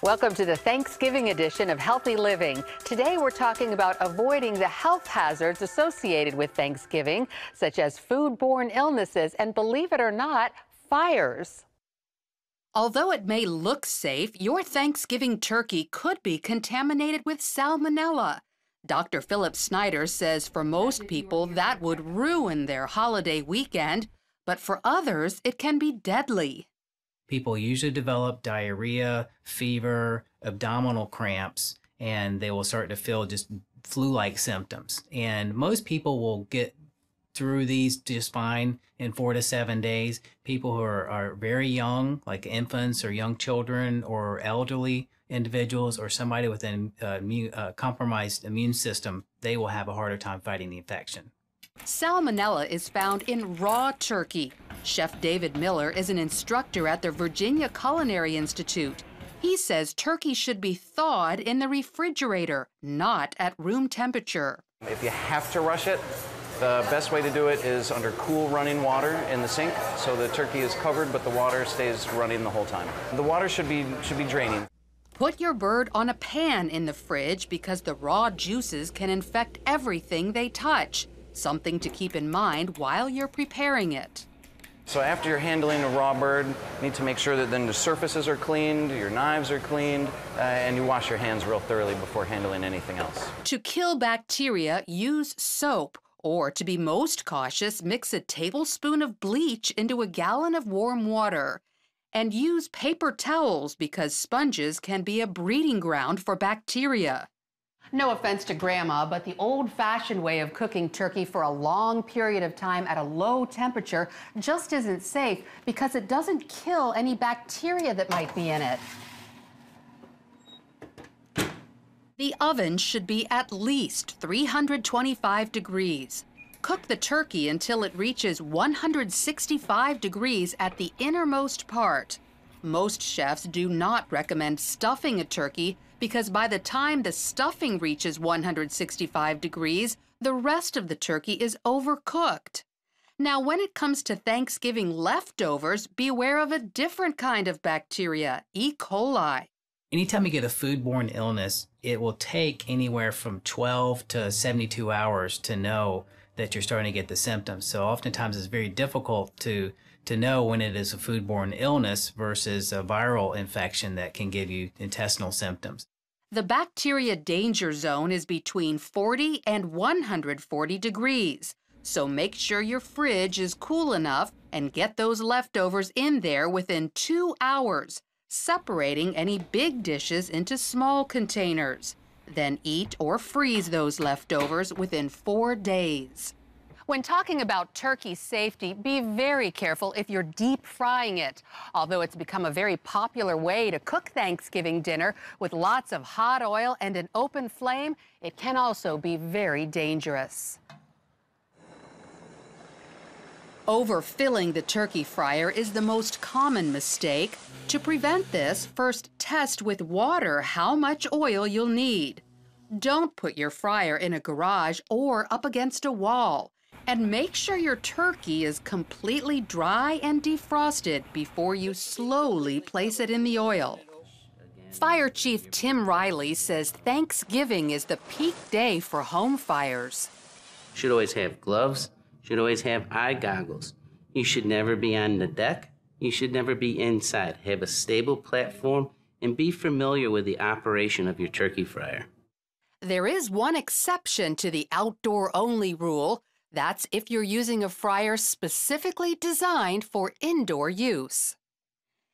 Welcome to the Thanksgiving edition of Healthy Living. Today we're talking about avoiding the health hazards associated with Thanksgiving, such as foodborne illnesses and, believe it or not, fires. Although it may look safe, your Thanksgiving turkey could be contaminated with salmonella. Dr. Philip Snyder says for most people that would ruin their holiday weekend, but for others it can be deadly. People usually develop diarrhea, fever, abdominal cramps, and they will start to feel just flu-like symptoms. And most people will get through these just fine in 4 to 7 days. People who are very young, like infants or young children or elderly individuals or somebody with a compromised immune system, they will have a harder time fighting the infection. Salmonella is found in raw turkey. Chef David Miller is an instructor at the Virginia Culinary Institute. He says turkey should be thawed in the refrigerator, not at room temperature. If you have to rush it, the best way to do it is under cool running water in the sink, so the turkey is covered but the water stays running the whole time. The water should be draining. Put your bird on a pan in the fridge because the raw juices can infect everything they touch. Something to keep in mind while you're preparing it. So after you're handling a raw bird, you need to make sure that then the surfaces are cleaned, your knives are cleaned, and you wash your hands real thoroughly before handling anything else. To kill bacteria, use soap, or to be most cautious, mix a tablespoon of bleach into a gallon of warm water. And use paper towels because sponges can be a breeding ground for bacteria. No offense to Grandma, but the old-fashioned way of cooking turkey for a long period of time at a low temperature just isn't safe because it doesn't kill any bacteria that might be in it. The oven should be at least 325 degrees. Cook the turkey until it reaches 165 degrees at the innermost part. Most chefs do not recommend stuffing a turkey because by the time the stuffing reaches 165 degrees, the rest of the turkey is overcooked. Now, when it comes to Thanksgiving leftovers, beware of a different kind of bacteria, E. coli. Anytime you get a foodborne illness, it will take anywhere from 12 to 72 hours to know that you're starting to get the symptoms. So oftentimes it's very difficult to know when it is a foodborne illness versus a viral infection that can give you intestinal symptoms. The bacteria danger zone is between 40 and 140 degrees. So make sure your fridge is cool enough and get those leftovers in there within 2 hours, separating any big dishes into small containers. Then eat or freeze those leftovers within 4 days. When talking about turkey safety, be very careful if you're deep frying it. Although it's become a very popular way to cook Thanksgiving dinner with lots of hot oil and an open flame, it can also be very dangerous. Overfilling the turkey fryer is the most common mistake. To prevent this, first test with water how much oil you'll need. Don't put your fryer in a garage or up against a wall. And make sure your turkey is completely dry and defrosted before you slowly place it in the oil. Fire Chief Tim Riley says Thanksgiving is the peak day for home fires. Should always have gloves, should always have eye goggles. You should never be on the deck. You should never be inside. Have a stable platform and be familiar with the operation of your turkey fryer. There is one exception to the outdoor-only rule. That's if you're using a fryer specifically designed for indoor use.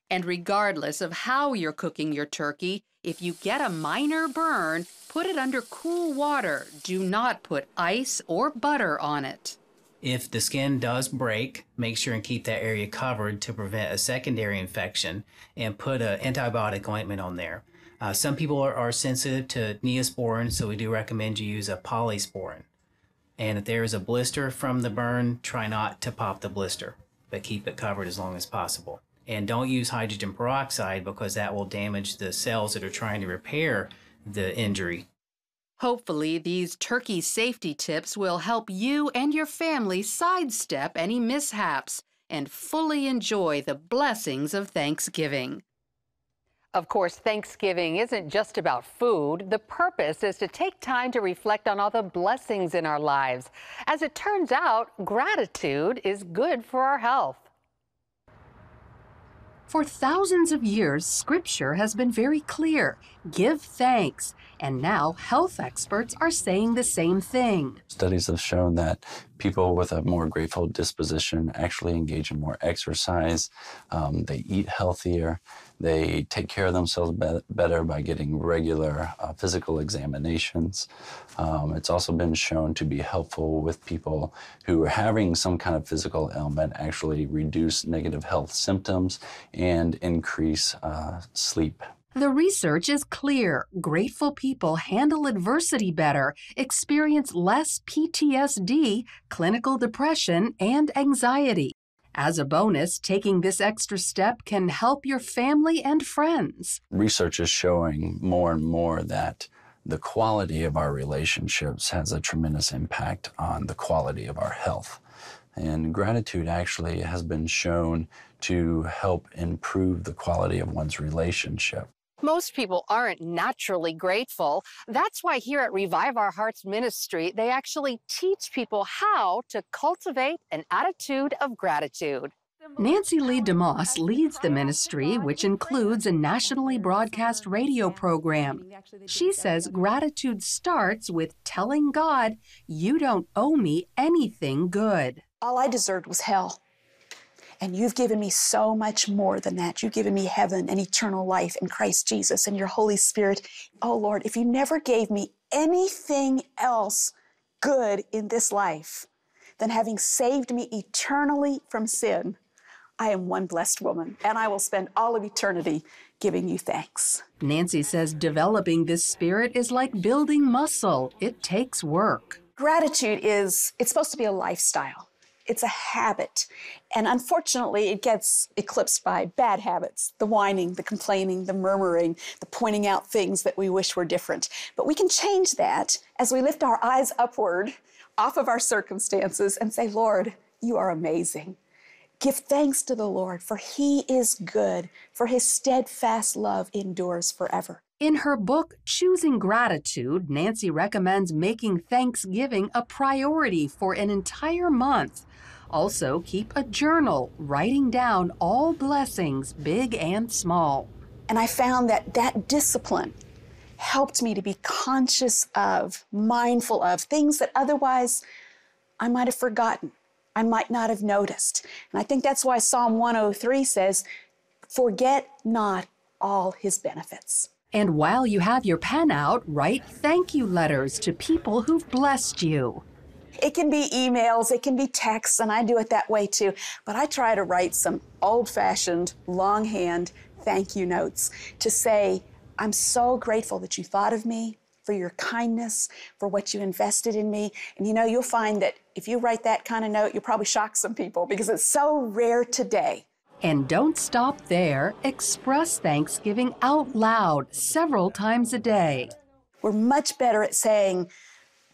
And regardless of how you're cooking your turkey, if you get a minor burn, put it under cool water. Do not put ice or butter on it. If the skin does break, make sure and keep that area covered to prevent a secondary infection and put an antibiotic ointment on there. Some people are sensitive to Neosporin, so we do recommend you use a polysporin. And if there is a blister from the burn, try not to pop the blister, but keep it covered as long as possible. And don't use hydrogen peroxide because that will damage the cells that are trying to repair the injury. Hopefully, these turkey safety tips will help you and your family sidestep any mishaps and fully enjoy the blessings of Thanksgiving. Of course, Thanksgiving isn't just about food. The purpose is to take time to reflect on all the blessings in our lives. As it turns out, gratitude is good for our health. For thousands of years, Scripture has been very clear. Give thanks. And now health experts are saying the same thing. Studies have shown that people with a more grateful disposition actually engage in more exercise. They eat healthier. They take care of themselves better by getting regular physical examinations. It's also been shown to be helpful with people who are having some kind of physical ailment, actually reduce negative health symptoms and increase sleep. The research is clear. Grateful people handle adversity better, experience less PTSD, clinical depression, and anxiety. As a bonus, taking this extra step can help your family and friends. Research is showing more and more that the quality of our relationships has a tremendous impact on the quality of our health. And gratitude actually has been shown to help improve the quality of one's relationship. Most people aren't naturally grateful. That's why here at Revive Our Hearts Ministry, they actually teach people how to cultivate an attitude of gratitude. Nancy Lee DeMoss leads the ministry, which includes a nationally broadcast radio program. She says gratitude starts with telling God, "You don't owe me anything good." All I deserved was hell. And you've given me so much more than that. You've given me heaven and eternal life in Christ Jesus and your Holy Spirit. Oh, Lord, if you never gave me anything else good in this life than having saved me eternally from sin, I am one blessed woman, and I will spend all of eternity giving you thanks. Nancy says developing this spirit is like building muscle. It takes work. Gratitude it's supposed to be a lifestyle. It's a habit. And unfortunately, it gets eclipsed by bad habits, the whining, the complaining, the murmuring, the pointing out things that we wish were different. But we can change that as we lift our eyes upward off of our circumstances and say, Lord, you are amazing. Give thanks to the Lord, for he is good, for his steadfast love endures forever. In her book, Choosing Gratitude, Nancy recommends making Thanksgiving a priority for an entire month. Also, keep a journal, writing down all blessings, big and small. And I found that discipline helped me to be conscious of, mindful of things that otherwise I might have forgotten. I might not have noticed. And I think that's why Psalm 103 says, forget not all his benefits. And while you have your pen out, write thank you letters to people who've blessed you. It can be emails, it can be texts, and I do it that way too. But I try to write some old-fashioned, longhand thank you notes to say, I'm so grateful that you thought of me, for your kindness, for what you invested in me. And you know, you'll find that if you write that kind of note, you'll probably shock some people because it's so rare today. And don't stop there. Express Thanksgiving out loud several times a day. We're much better at saying,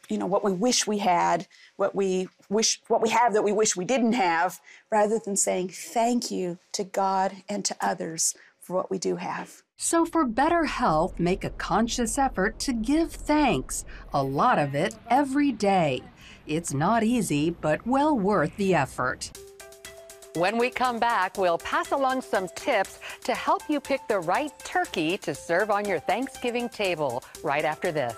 you know, what we wish we had, what we have that we wish we didn't have, rather than saying thank you to God and to others for what we do have. So for better health, make a conscious effort to give thanks, a lot of it every day. It's not easy, but well worth the effort. When we come back, we'll pass along some tips to help you pick the right turkey to serve on your Thanksgiving table right after this.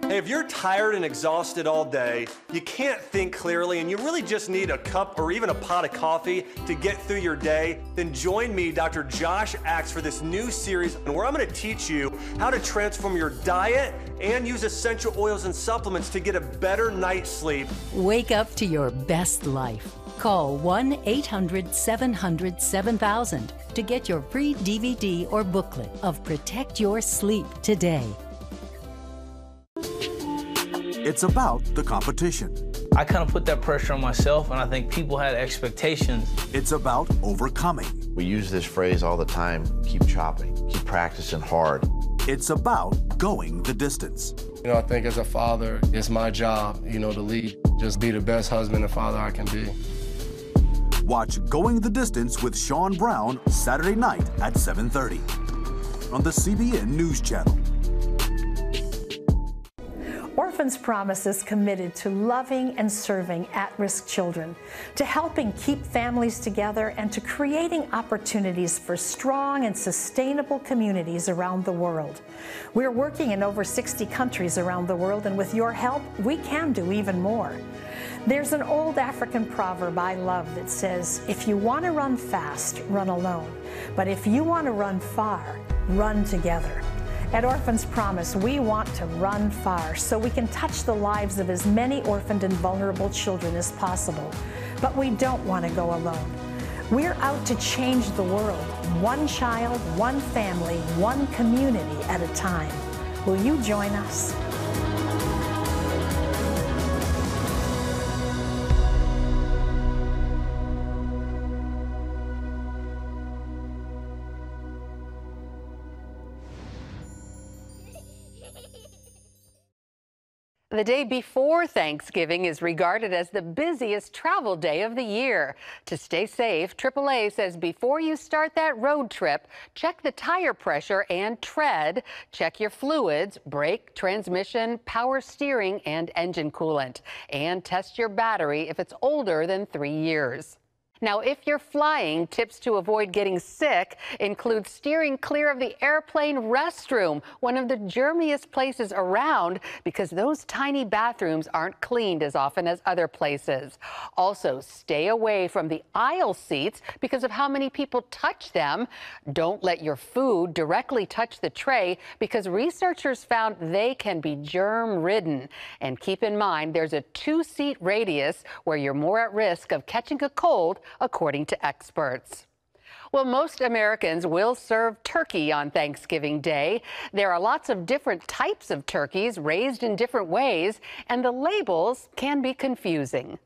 Hey, if you're tired and exhausted all day, you can't think clearly, and you really just need a cup or even a pot of coffee to get through your day, then join me, Dr. Josh Axe, for this new series where I'm going to teach you how to transform your diet and use essential oils and supplements to get a better night's sleep. Wake up to your best life. Call 1-800-700-7000 to get your free DVD or booklet of Protect Your Sleep today. It's about the competition. I kind of put that pressure on myself, and I think people had expectations. It's about overcoming. We use this phrase all the time, keep chopping, keep practicing hard. It's about going the distance. You know, I think as a father, it's my job, you know, to lead, just be the best husband and father I can be. Watch Going the Distance with Sean Brown Saturday night at 7:30 on the CBN News Channel. Orphans Promise is committed to loving and serving at-risk children, to helping keep families together, and to creating opportunities for strong and sustainable communities around the world. We're working in over 60 countries around the world, and with your help, we can do even more. There's an old African proverb I love that says, if you want to run fast, run alone. But if you want to run far, run together. At Orphans Promise, we want to run far so we can touch the lives of as many orphaned and vulnerable children as possible. But we don't want to go alone. We're out to change the world, one child, one family, one community at a time. Will you join us? The day before Thanksgiving is regarded as the busiest travel day of the year. To stay safe, AAA says before you start that road trip, check the tire pressure and tread. Check your fluids, brake, transmission, power steering, and engine coolant. And test your battery if it's older than 3 years. Now, if you're flying, tips to avoid getting sick include steering clear of the airplane restroom, one of the germiest places around, because those tiny bathrooms aren't cleaned as often as other places. Also, stay away from the aisle seats because of how many people touch them. Don't let your food directly touch the tray because researchers found they can be germ-ridden. And keep in mind, there's a 2-seat radius where you're more at risk of catching a cold, according to experts. Well, most Americans will serve turkey on Thanksgiving Day. There are lots of different types of turkeys raised in different ways, and the labels can be confusing.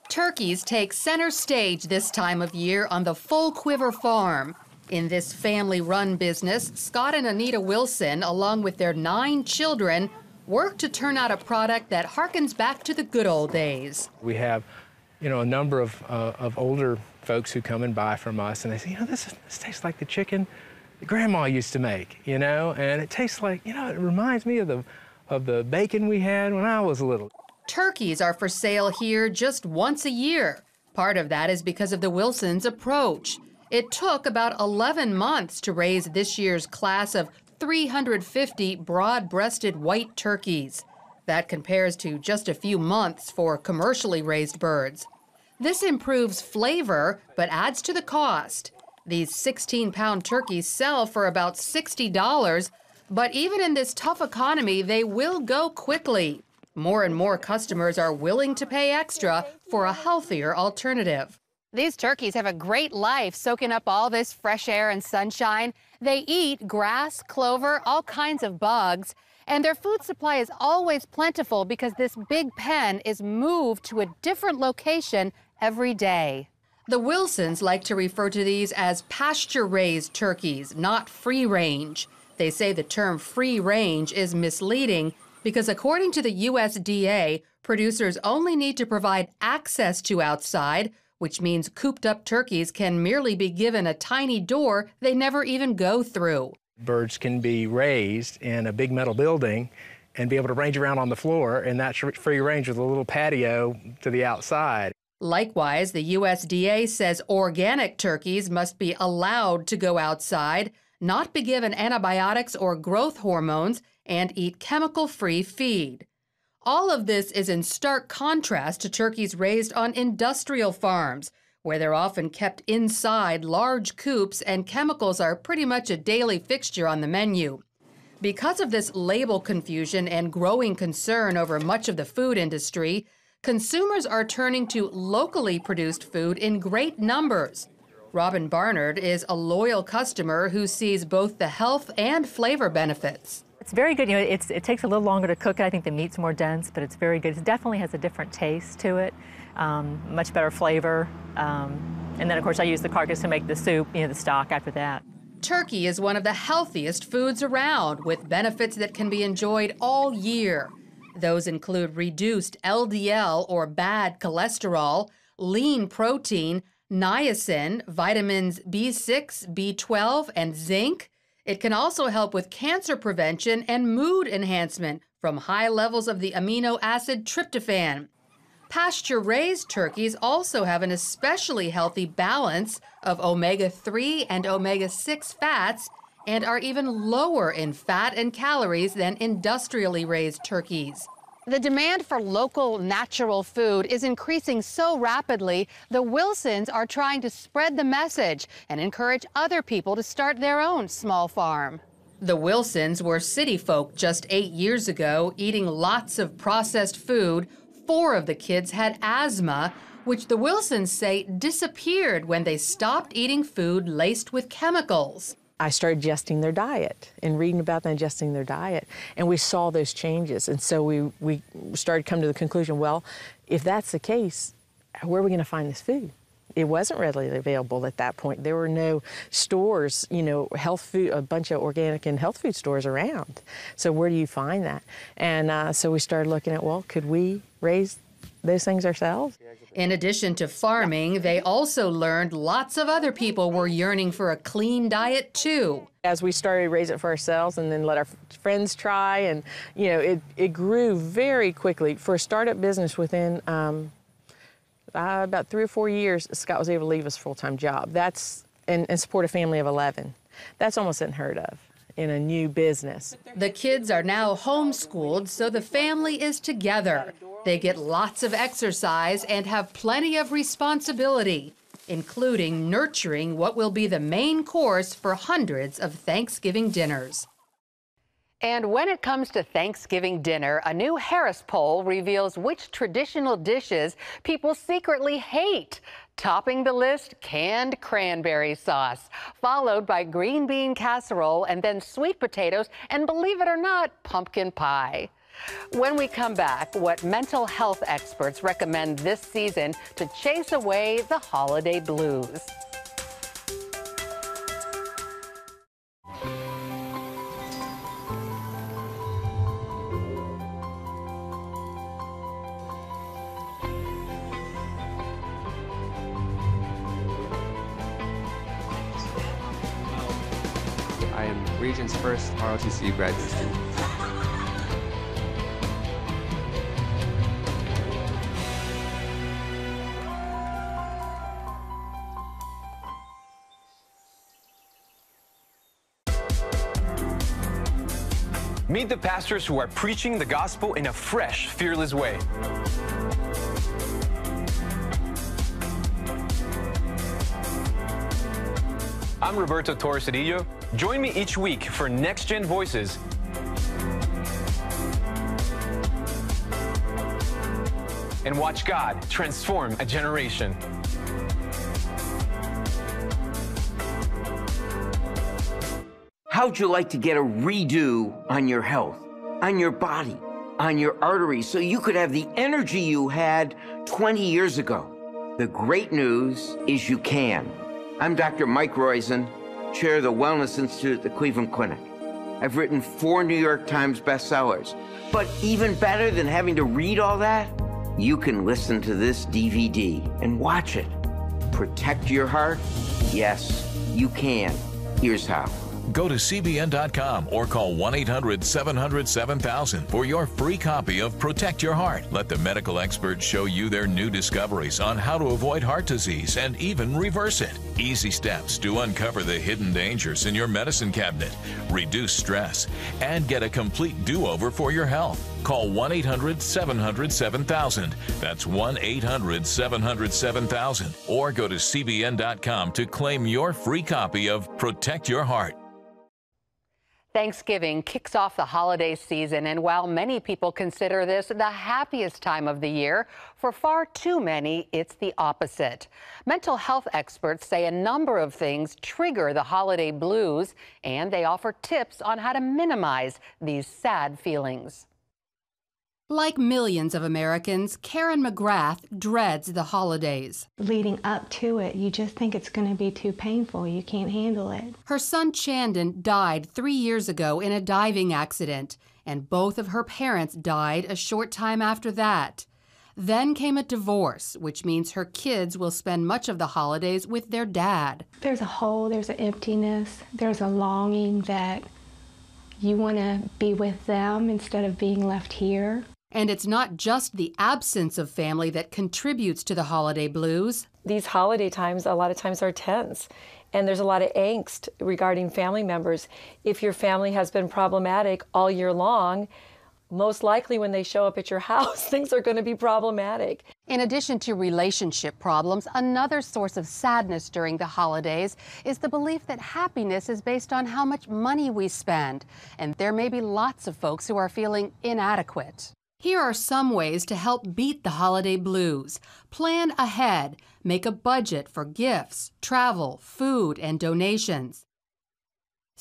Turkeys take center stage this time of year on the Full Quiver Farm. In this family-run business, Scott and Anita Wilson, along with their 9 children, work to turn out a product that harkens back to the good old days. We have a number of older folks who come and buy from us, and they say, this tastes like the chicken that Grandma used to make, and it tastes like, it reminds me of the bacon we had when I was little. Turkeys are for sale here just once a year. Part of that is because of the Wilsons' approach. It took about 11 months to raise this year's class of 350 broad-breasted white turkeys. That compares to just a few months for commercially raised birds. This improves flavor, but adds to the cost. These 16-pound turkeys sell for about $60, but even in this tough economy, they will go quickly. More and more customers are willing to pay extra for a healthier alternative. These turkeys have a great life soaking up all this fresh air and sunshine. They eat grass, clover, all kinds of bugs. And their food supply is always plentiful because this big pen is moved to a different location every day. The Wilsons like to refer to these as pasture-raised turkeys, not free-range. They say the term free-range is misleading because according to the USDA, producers only need to provide access to outside, which means cooped-up turkeys can merely be given a tiny door they never even go through. Birds can be raised in a big metal building and be able to range around on the floor, and that's free range with a little patio to the outside. Likewise, the USDA says organic turkeys must be allowed to go outside, not be given antibiotics or growth hormones, and eat chemical-free feed. All of this is in stark contrast to turkeys raised on industrial farms, where they're often kept inside large coops and chemicals are pretty much a daily fixture on the menu. Because of this label confusion and growing concern over much of the food industry, consumers are turning to locally produced food in great numbers. Robin Barnard is a loyal customer who sees both the health and flavor benefits. It's very good. It takes a little longer to cook it. I think the meat's more dense, but it's very good. It definitely has a different taste to it, much better flavor. And then, of course, I use the carcass to make the soup, the stock after that. Turkey is one of the healthiest foods around, with benefits that can be enjoyed all year. Those include reduced LDL or bad cholesterol, lean protein, niacin, vitamins B6, B12, and zinc. It can also help with cancer prevention and mood enhancement from high levels of the amino acid tryptophan. Pasture-raised turkeys also have an especially healthy balance of omega-3 and omega-6 fats and are even lower in fat and calories than industrially raised turkeys. The demand for local, natural food is increasing so rapidly, the Wilsons are trying to spread the message and encourage other people to start their own small farm. The Wilsons were city folk just 8 years ago, eating lots of processed food. 4 of the kids had asthma, which the Wilsons say disappeared when they stopped eating food laced with chemicals. I started adjusting their diet and reading about them adjusting their diet, and we saw those changes. And so we started coming to the conclusion, well, if that's the case, where are we going to find this food? It wasn't readily available at that point. There were no stores, you know, health food, a bunch of organic and health food stores around. So where do you find that? And so we started looking at, well, could we raise those things ourselves? In addition to farming, they also learned lots of other people were yearning for a clean diet too. As we started raising it for ourselves and then let our friends try, and you know, it grew very quickly. For a startup business, within about 3 or 4 years, Scott was able to leave his full-time job. That's and support a family of 11. That's almost unheard of in a new business. The kids are now homeschooled, so the family is together. They get lots of exercise and have plenty of responsibility, including nurturing what will be the main course for hundreds of Thanksgiving dinners. And when it comes to Thanksgiving dinner, a new Harris poll reveals which traditional dishes people secretly hate. Topping the list, canned cranberry sauce, followed by green bean casserole, and then sweet potatoes, and believe it or not, pumpkin pie. When we come back, what mental health experts recommend this season to chase away the holiday blues. I am Region's first ROTC graduate student. Meet the pastors who are preaching the gospel in a fresh, fearless way. I'm Roberto Torres-Cedillo. Join me each week for Next Gen Voices. And watch God transform a generation. How'd you like to get a redo on your health, on your body, on your arteries, so you could have the energy you had 20 years ago? The great news is you can. I'm Dr. Mike Roizen, chair of the Wellness Institute at the Cleveland Clinic. I've written 4 New York Times bestsellers. But even better than having to read all that, you can listen to this DVD and watch it. Protect your heart? Yes, you can. Here's how. Go to CBN.com or call 1-800-700-7000 for your free copy of Protect Your Heart. Let the medical experts show you their new discoveries on how to avoid heart disease and even reverse it. Easy steps to uncover the hidden dangers in your medicine cabinet, reduce stress, and get a complete do-over for your health. Call 1-800-700-7000. That's 1-800-700-7000. Or go to CBN.com to claim your free copy of Protect Your Heart. Thanksgiving kicks off the holiday season, and while many people consider this the happiest time of the year, for far too many, it's the opposite. Mental health experts say a number of things trigger the holiday blues, and they offer tips on how to minimize these sad feelings. Like millions of Americans, Karen McGrath dreads the holidays. Leading up to it, you just think it's going to be too painful. You can't handle it. Her son Chandon died 3 years ago in a diving accident, and both of her parents died a short time after that. Then came a divorce, which means her kids will spend much of the holidays with their dad. There's a hole, there's an emptiness, there's a longing that you want to be with them instead of being left here. And it's not just the absence of family that contributes to the holiday blues. These holiday times, a lot of times, are tense, and there's a lot of angst regarding family members. If your family has been problematic all year long, most likely when they show up at your house, things are going to be problematic. In addition to relationship problems, another source of sadness during the holidays is the belief that happiness is based on how much money we spend. And there may be lots of folks who are feeling inadequate. Here are some ways to help beat the holiday blues. Plan ahead. Make a budget for gifts, travel, food, and donations.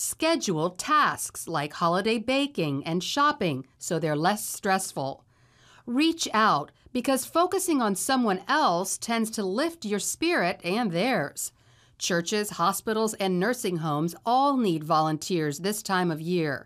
Schedule tasks like holiday baking and shopping so they're less stressful. Reach out, because focusing on someone else tends to lift your spirit and theirs. Churches, hospitals, and nursing homes all need volunteers this time of year.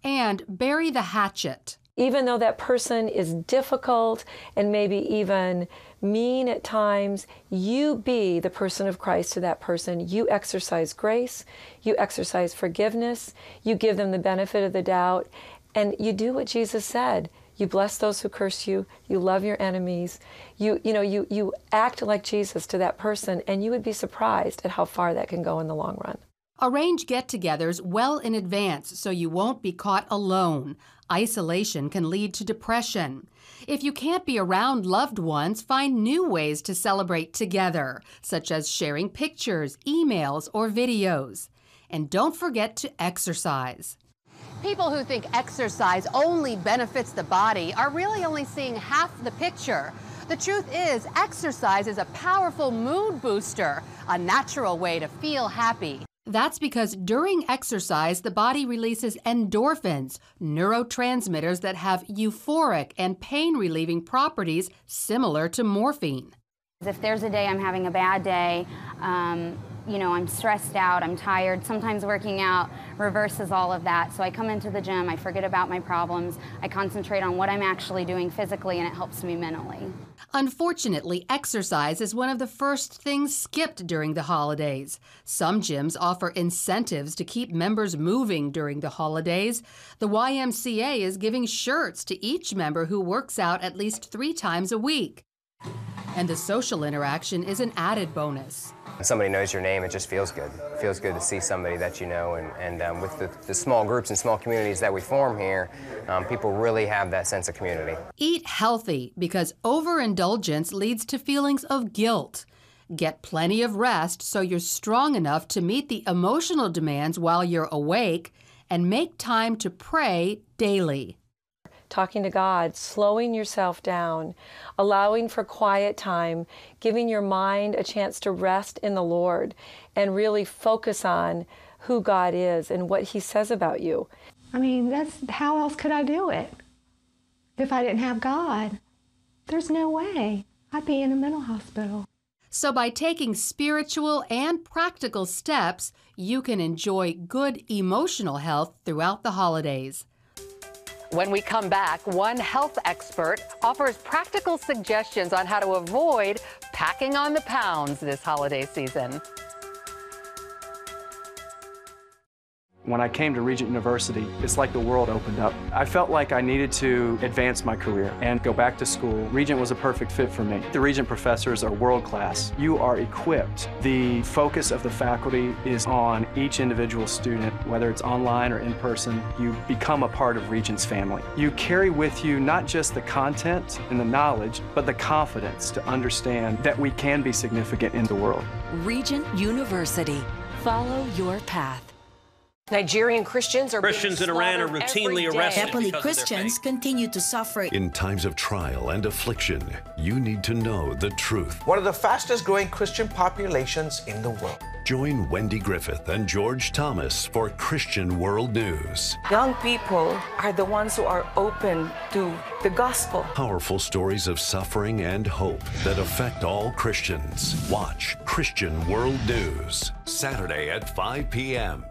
And bury the hatchet. Even though that person is difficult and maybe even mean at times, you be the person of Christ to that person. You exercise grace, you exercise forgiveness, you give them the benefit of the doubt, and you do what Jesus said. You bless those who curse you, you love your enemies, you act like Jesus to that person, and you would be surprised at how far that can go in the long run. Arrange get-togethers well in advance so you won't be caught alone. Isolation can lead to depression. If you can't be around loved ones, find new ways to celebrate together, such as sharing pictures, emails, or videos. And don't forget to exercise. People who think exercise only benefits the body are really only seeing half the picture. The truth is, exercise is a powerful mood booster, a natural way to feel happy. That's because during exercise, the body releases endorphins, neurotransmitters that have euphoric and pain-relieving properties similar to morphine. If there's a day I'm having a bad day, I'm stressed out, I'm tired, sometimes working out reverses all of that. So I come into the gym, I forget about my problems, I concentrate on what I'm actually doing physically, and it helps me mentally. Unfortunately, exercise is one of the first things skipped during the holidays. Some gyms offer incentives to keep members moving during the holidays. The YMCA is giving shirts to each member who works out at least 3 times a week. And the social interaction is an added bonus. When somebody knows your name, it just feels good. It feels good to see somebody that you know, and with the small groups and small communities that we form here, people really have that sense of community. Eat healthy, because overindulgence leads to feelings of guilt. Get plenty of rest so you're strong enough to meet the emotional demands while you're awake, and make time to pray daily. Talking to God, slowing yourself down, allowing for quiet time, giving your mind a chance to rest in the Lord and really focus on who God is and what He says about you. I mean, how else could I do it if I didn't have God? There's no way. I'd be in a mental hospital. So by taking spiritual and practical steps, you can enjoy good emotional health throughout the holidays. When we come back, one health expert offers practical suggestions on how to avoid packing on the pounds this holiday season. When I came to Regent University, it's like the world opened up. I felt like I needed to advance my career and go back to school. Regent was a perfect fit for me. The Regent professors are world class. You are equipped. The focus of the faculty is on each individual student, whether it's online or in person. You become a part of Regent's family. You carry with you not just the content and the knowledge, but the confidence to understand that we can be significant in the world. Regent University. Follow your path. Nigerian Christians in Iran are routinely arrested. Happily, Christians continue to suffer. In times of trial and affliction, you need to know the truth. One of the fastest growing Christian populations in the world. Join Wendy Griffith and George Thomas for Christian World News. Young people are the ones who are open to the gospel. Powerful stories of suffering and hope that affect all Christians. Watch Christian World News, Saturday at 5 p.m.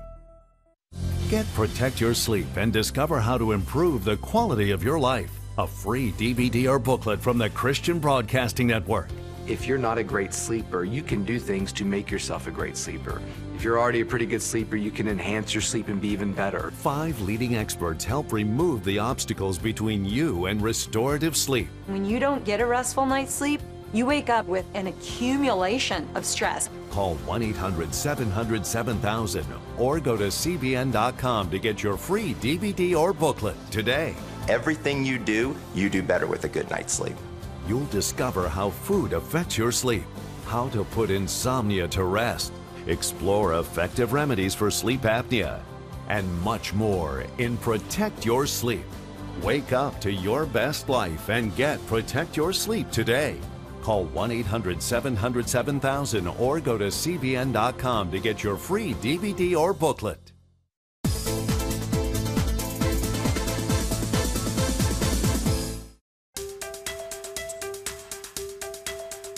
Protect Your Sleep and discover how to improve the quality of your life. a free DVD or booklet from the Christian Broadcasting Network. If you're not a great sleeper, you can do things to make yourself a great sleeper. If you're already a pretty good sleeper, you can enhance your sleep and be even better. 5 leading experts help remove the obstacles between you and restorative sleep. When you don't get a restful night's sleep, you wake up with an accumulation of stress. Call 1-800-700-7000 or go to CBN.com to get your free DVD or booklet today. Everything you do better with a good night's sleep. You'll discover how food affects your sleep, how to put insomnia to rest, explore effective remedies for sleep apnea, and much more in Protect Your Sleep. Wake up to your best life and get Protect Your Sleep today. Call 1-800-700-7000 or go to CBN.com to get your free DVD or booklet.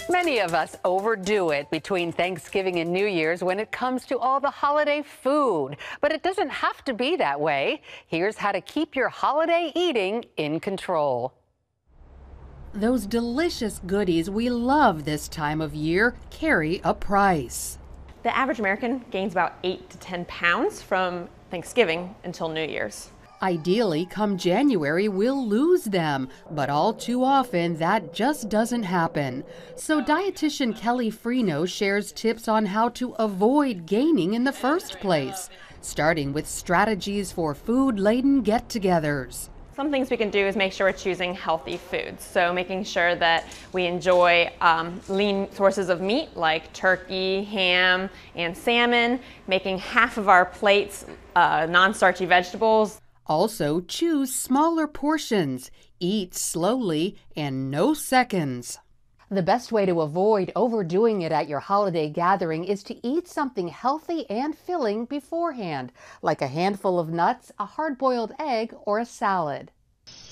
Many of us overdo it between Thanksgiving and New Year's when it comes to all the holiday food. But it doesn't have to be that way. Here's how to keep your holiday eating in control. Those delicious goodies we love this time of year carry a price. The average American gains about 8 to 10 pounds from Thanksgiving until New Year's. Ideally, come January, we'll lose them, but all too often that just doesn't happen. So dietitian Kelly Freno shares tips on how to avoid gaining in the first place, starting with strategies for food-laden get-togethers. Some things we can do is make sure we're choosing healthy foods. So making sure that we enjoy lean sources of meat like turkey, ham, and salmon, making half of our plates non-starchy vegetables. Also, choose smaller portions, eat slowly, and no seconds. The best way to avoid overdoing it at your holiday gathering is to eat something healthy and filling beforehand, like a handful of nuts, a hard-boiled egg, or a salad.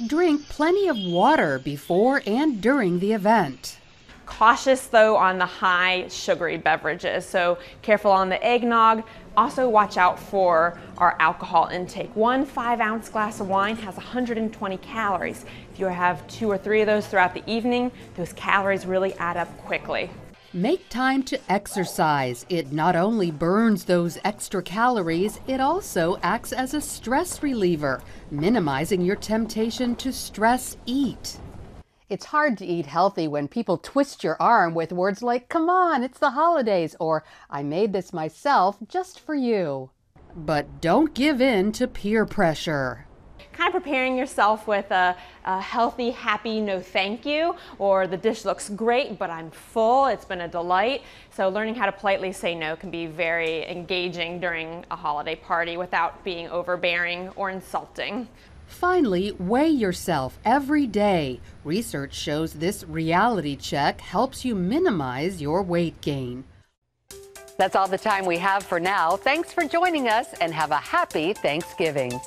Drink plenty of water before and during the event. Cautious though on the high sugary beverages, so careful on the eggnog. Also watch out for our alcohol intake. 1 5-ounce glass of wine has 120 calories. If you have 2 or 3 of those throughout the evening, those calories really add up quickly. Make time to exercise. It not only burns those extra calories, it also acts as a stress reliever, minimizing your temptation to stress eat. It's hard to eat healthy when people twist your arm with words like, "Come on, it's the holidays," or "I made this myself just for you." But don't give in to peer pressure. Kind of preparing yourself with a healthy, happy, no thank you, or the dish looks great, but I'm full, it's been a delight. So learning how to politely say no can be very engaging during a holiday party without being overbearing or insulting. Finally, weigh yourself every day. Research shows this reality check helps you minimize your weight gain. That's all the time we have for now. Thanks for joining us and have a happy Thanksgiving.